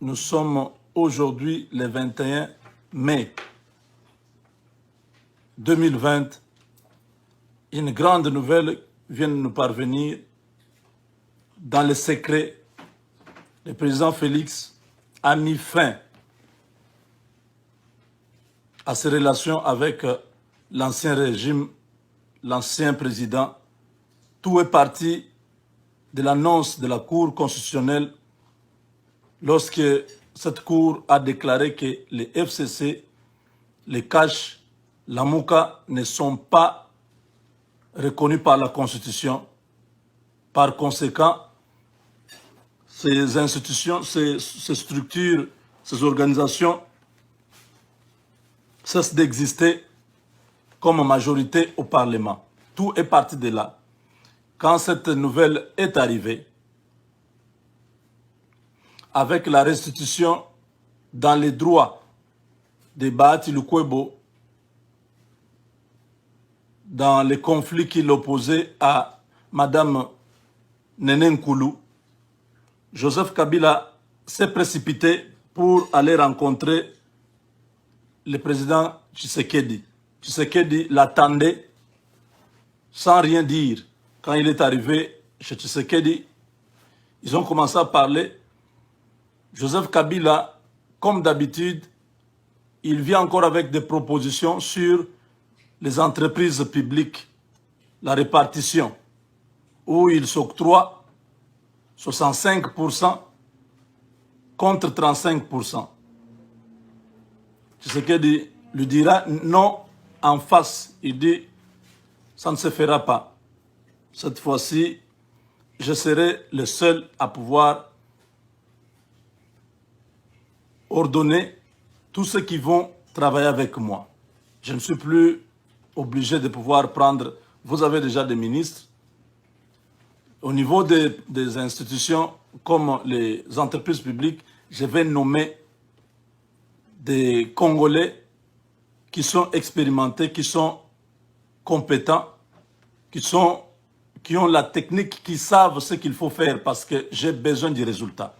Nous sommes aujourd'hui le 21 mai 2020. Une grande nouvelle vient de nous parvenir. Dans le secret, le président Félix a mis fin à ses relations avec l'ancien régime, l'ancien président. Tout est parti de l'annonce de la Cour constitutionnelle lorsque cette Cour a déclaré que les FCC, les CACH, la MOUCA ne sont pas reconnus par la Constitution. Par conséquent, ces institutions, ces structures, ces organisations cessent d'exister comme majorité au Parlement. Tout est parti de là. Quand cette nouvelle est arrivée, avec la restitution dans les droits de Bahati Lukwebo, dans les conflits qui l'opposaient à Madame Nene Nkoulou, Joseph Kabila s'est précipité pour aller rencontrer le président Tshisekedi. Tshisekedi l'attendait sans rien dire. Quand il est arrivé chez Tshisekedi, ils ont commencé à parler. Joseph Kabila, comme d'habitude, il vient encore avec des propositions sur les entreprises publiques, la répartition, où il s'octroie 65% contre 35%. Tshisekedi lui dira non en face. Il dit, ça ne se fera pas. Cette fois-ci, je serai le seul à pouvoir ordonner tous ceux qui vont travailler avec moi. Je ne suis plus obligé de pouvoir prendre... Vous avez déjà des ministres. Au niveau des institutions comme les entreprises publiques, je vais nommer des Congolais qui sont expérimentés, qui sont compétents, qui ont la technique, qui savent ce qu'il faut faire parce que j'ai besoin du résultat.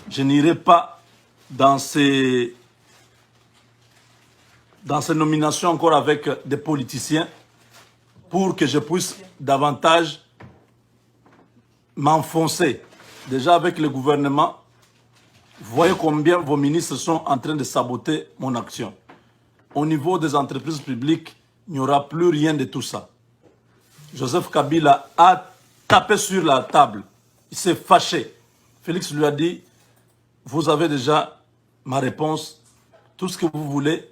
Je n'irai pas dans ces nominations encore avec des politiciens pour que je puisse davantage m'enfoncer. Déjà avec le gouvernement, vous voyez combien vos ministres sont en train de saboter mon action. Au niveau des entreprises publiques, il n'y aura plus rien de tout ça. Joseph Kabila a tapé sur la table. Il s'est fâché. Félix lui a dit, vous avez déjà ma réponse. Tout ce que vous voulez,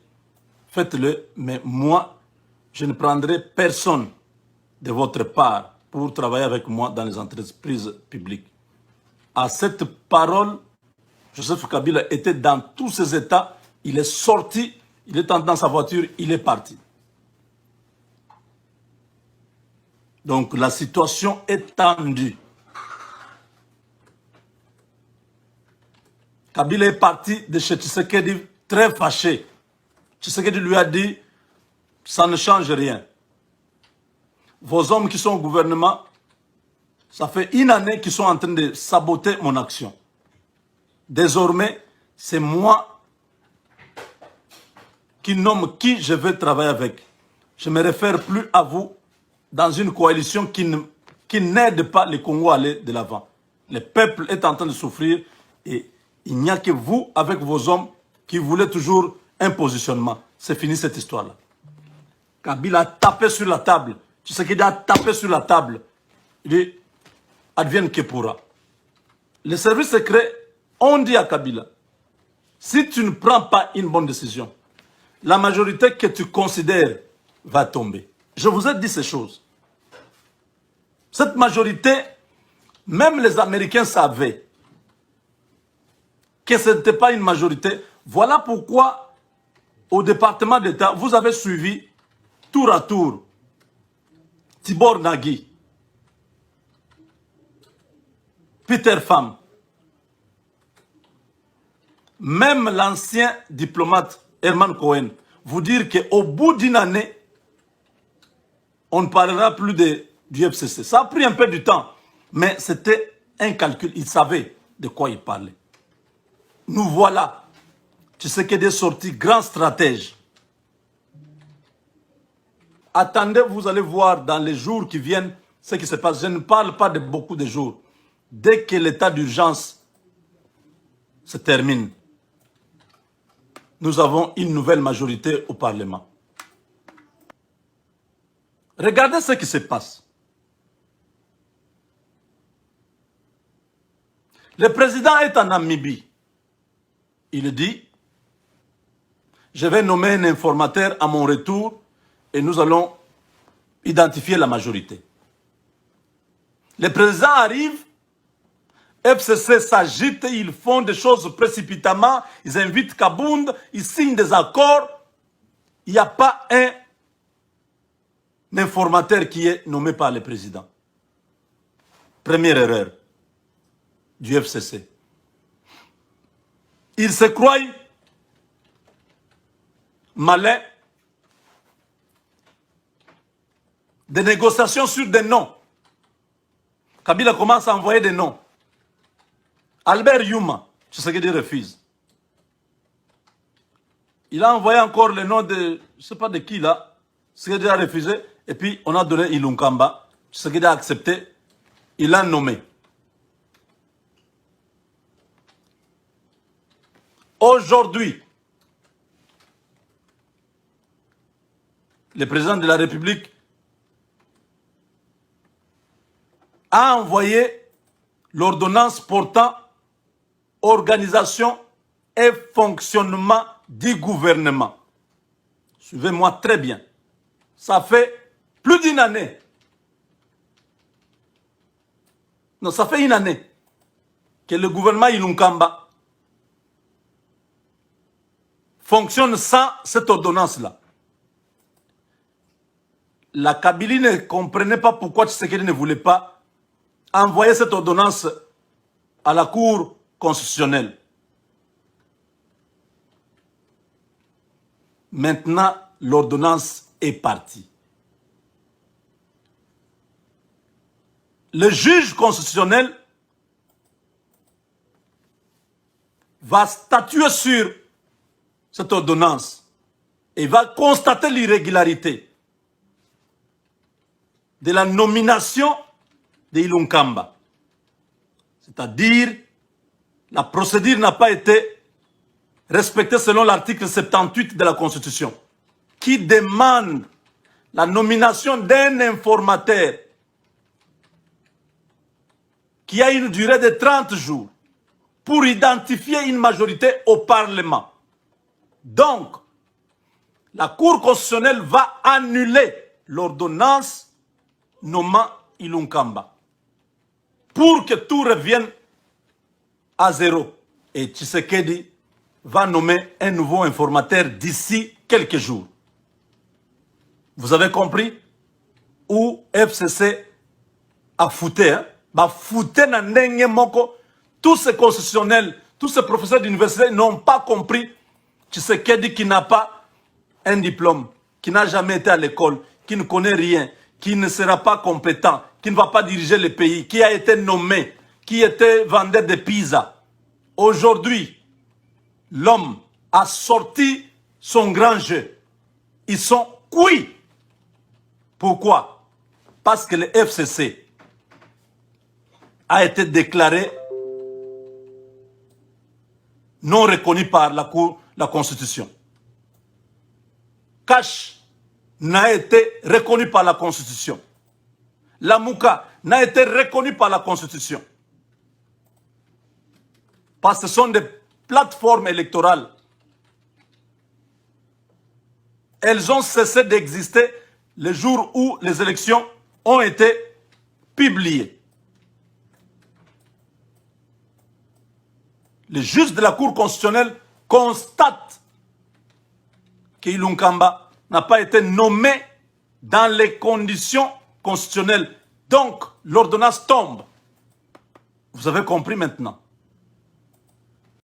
faites-le. Mais moi, je ne prendrai personne de votre part pour travailler avec moi dans les entreprises publiques. À cette parole, Joseph Kabila était dans tous ses états. Il est sorti, il est entré dans sa voiture, il est parti. Donc la situation est tendue. Kabila est parti de chez Tshisekedi très fâché. Tshisekedi lui a dit, ça ne change rien. Vos hommes qui sont au gouvernement, ça fait une année qu'ils sont en train de saboter mon action. Désormais, c'est moi qui nomme qui je veux travailler avec. Je ne me réfère plus à vous dans une coalition qui n'aide pas les Congos à aller de l'avant. Le peuple est en train de souffrir et il n'y a que vous, avec vos hommes, qui voulez toujours un positionnement. C'est fini cette histoire-là. Kabila a tapé sur la table. Tu sais qu'il a tapé sur la table. Il dit, advienne que pourra. Les services secrets ont dit à Kabila, si tu ne prends pas une bonne décision, la majorité que tu considères va tomber. Je vous ai dit ces choses. Cette majorité, même les Américains savaient que ce n'était pas une majorité. Voilà pourquoi, au département d'État, vous avez suivi tour à tour Tibor Nagui, Peter Pham, même l'ancien diplomate Herman Cohen, vous dire qu'au bout d'une année, on ne parlera plus du FCC. Ça a pris un peu de temps, mais c'était un calcul. Ils savaient de quoi ils parlaient. nous voilà. Tshisekedi est sorti grand stratège. Attendez, vous allez voir dans les jours qui viennent ce qui se passe. Je ne parle pas de beaucoup de jours. Dès que l'état d'urgence se termine, nous avons une nouvelle majorité au Parlement. Regardez ce qui se passe. Le président est en Namibie. Il dit, je vais nommer un informateur à mon retour et nous allons identifier la majorité. Le président arrive, FCC s'agite, ils font des choses précipitamment, ils invitent Kabound, ils signent des accords. Il n'y a pas un informateur qui est nommé par le président. Première erreur du FCC. Ils se croient malins. Des négociations sur des noms. Kabila commence à envoyer des noms. Albert Yuma, Tshisekedi refuse. Il a envoyé encore le nom de, je ne sais pas de qui là. Tshisekedi a refusé. Et puis on a donné Ilunkamba. Tshisekedi a accepté. Il l'a nommé. Aujourd'hui, le président de la République a envoyé l'ordonnance portant organisation et fonctionnement du gouvernement. Suivez-moi très bien. Ça fait plus d'une année. Non, ça fait une année que le gouvernement Ilunkamba fonctionne sans cette ordonnance-là. La Kabylie ne comprenait pas pourquoi Tshisekedi ne voulait pas envoyer cette ordonnance à la Cour constitutionnelle. Maintenant, l'ordonnance est partie. Le juge constitutionnel va statuer sur cette ordonnance et va constater l'irrégularité de la nomination de Ilunkamba. C'est-à-dire, la procédure n'a pas été respectée selon l'article 78 de la Constitution, qui demande la nomination d'un informateur qui a une durée de 30 jours pour identifier une majorité au Parlement. Donc, la Cour constitutionnelle va annuler l'ordonnance nommant Ilunkamba pour que tout revienne à zéro. Et Tshisekedi va nommer un nouveau informateur d'ici quelques jours. Vous avez compris? Où FCC a fouté, hein? Bah fouté na ndenge moko. Tous ces constitutionnels, tous ces professeurs d'université n'ont pas compris Tshisekedi qui n'a pas un diplôme, qui n'a jamais été à l'école, qui ne connaît rien, qui ne sera pas compétent, qui ne va pas diriger le pays, qui a été nommé, qui était vendeur de pizza. Aujourd'hui, l'homme a sorti son grand jeu. Ils sont cuits. Pourquoi? Parce que le FCC a été déclaré non reconnu par la Cour, la Constitution. Cash n'a été reconnu par la Constitution. La Mouka n'a été reconnu par la Constitution. Parce que ce sont des plateformes électorales. Elles ont cessé d'exister le jour où les élections ont été publiées. Le juge de la Cour constitutionnelle constate qu'Ilunkamba n'a pas été nommé dans les conditions constitutionnelles. Donc, l'ordonnance tombe. Vous avez compris maintenant.